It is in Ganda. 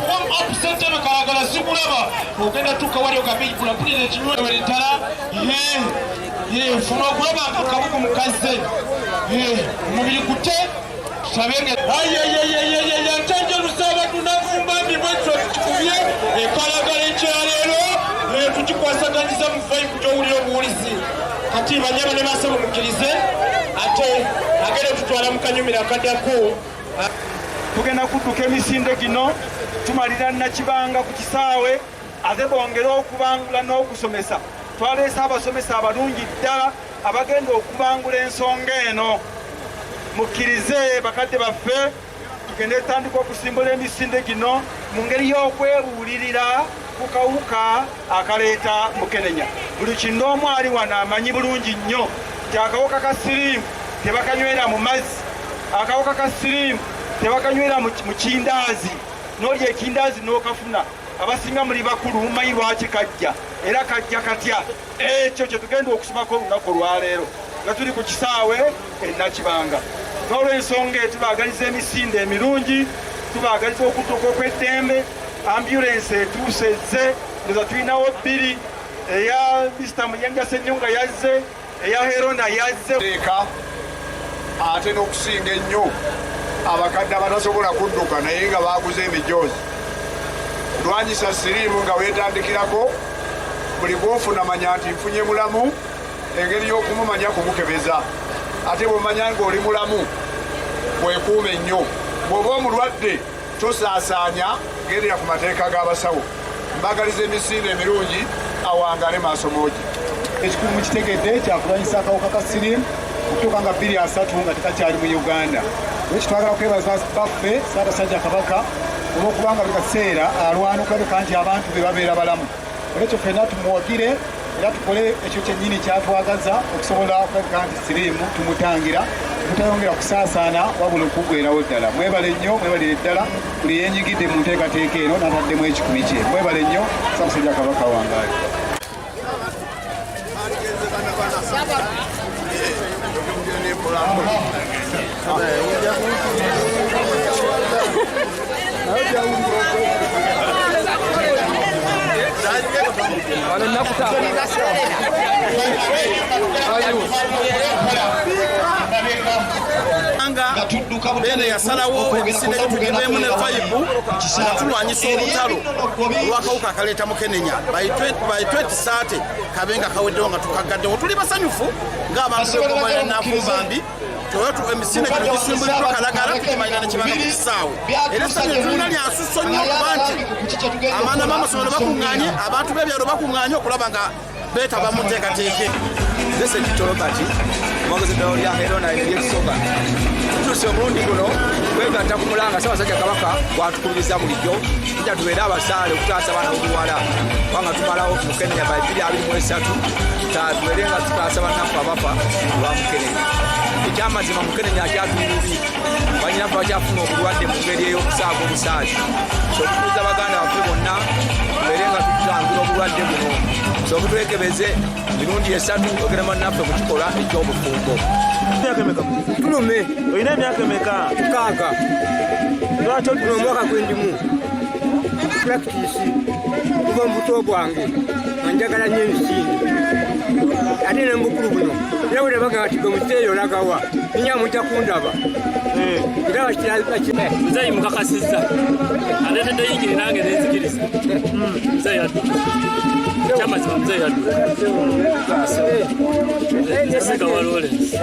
warm up sentebe kalagala sikulaba ogenda tuka wali okabijjula mpulira ekinywa walitala funa okulaba akabugu mukaze omubiri gute tutabenge yantanja olusaaba tunafumba ndibwetso tukikubye ekalagala ekyaleero tukikwasaganyiza mu vaibu gyowulira obuwulizi kati banyama ne basaba mukkirize ate agere tutwala mu kanyumira akaddaku tugenda kudduka emisinde gino tumalira Nakibanga ku kisaawe ate bongere okubangula n'okusomesa twaleese abasomesa abalungi ddala abagenda okubangula ensonga eno mukkirize bakadde baffe tugende tutandika okusimbula emisinde gino mu ngeri y'okwebuulirira ku kawuka akaleeta Mukenenya. Buli kintu omu ali wano amanyi bulungi nnyo nti akawuka ka siriimu tebakanywera mu mazzi, akawuka ka siriimu tebakanywera mu kindaazi, n'olya ekindaazi n'okafuna abasinga muli bakulu mumanyi lwaki kajja era kajja katya. Ekyo kye tugenda okusomako olunaku olwaleero nga tuli ku kisaawe Nakibanga. N'olw'ensonga tubaagaliza emisinde emirungi, tubaagaliza okutuuka okw'eddembe. Ambulance etuusezze ndoza tulinawo bbiri, eya Mr. Muyanja Ssenyonga yazze, eya Herona yazze. Ate n'okusinga ennyo abakadde abatasobola kudduka naye nga baaguze emijoozi. Lwanyisa siriimu nga weetandikirako buli gw'ofuna manya nti nfunye mulamu, engeri y'okumumanya kumukebeza. Ate bw'omanya ng'oli mulamu bwekuume nnyo. Bw'oba omulwadde tosaasaanya, gendera ku mateeka g'abasawo. Mbagaliza emisinde emirungi awangale maaso moogi. Ekikulu mukitegedde kyakulwanyisa akawuka ka siriimu okutuuka nga 23 nga tekakyali mu Uganda. Ekyo twagala okwebaza baffe Ssaabasajja Kabaka olw'okubanga buli kaseera alwana okulabika nti abantu be babeera balamu. Olwekyo ffenna tumuwagire era tukole ekyo kyennyini kyatwagaza okusobola okulabika nti siriimu tumutangira mutayongera kusaasaana wabula okuggweerawo ddala. Mwebale nnyo, mwebalire ddala buli yeenyigidde mu nteekateeka eno n'ataddemu ekikumi kye. Mwebale nnyo, Ssaabasajja Kabaka wangaali. Bene yasalawo emisinde gitugibwemu ne vaibu tulwanyisa olutalo olw'akawuka akaleeta Mukenenya by 2030 kabenga kaweddewo nga tukagaddewo. Tuli basanyufu ng'abantu bekomalira Navumba-mbi emisinde gino gisimbuliddwa Kalagala tukimalira Nakibanga ku kisaawe. Era essanyu tulina lyasusso nnyo okuba nti amaana b'amasomero bakuŋŋaanye, abantu b'ebyalo bakuŋŋaanye okulaba nga beetaba mu nteekateeka. This is Robert, mwagezi ddawo lya Herona ery'ekisooka. Tutuuse omulundi guno kwegatta ku mulanga Ssaabasajja Kabaka bw'atukubiriza bulijjo tujja tubeere abasaale okutaasa abaana b'obuwala kubanga tumalawo Mukenenya by 2023 tubeere nga tutaasa bannaffe abafa olwa Mukenenya. Ekyamazima Mukenenya akyatulubi banyinaffe bakyafuna obulwadde mu ngeri ey'okusaaga obusaazi. So tukuuza baganda baffe bonna tubeere nga tutangira obulwadde buno. So butwekebeze mirundi 3 ogera bannaffe mu kikolwa eky'obufumbo. Tulume olina emyaka emeka? 6. Lwaki otuna omwaka gwendimu purakitisi kuva mu buto bwange nga njagala nnyo emisinde ate ne mubukulu buno era bwe nabaga nti gwe muzeeyi olagawa ninyaa mujja kundaba era muzeeyi mukakasizza aleetedde yingiri nange nenzikiriza muzeeyi adduka kyamazima muzeeyi adduka Sega wa Lawrence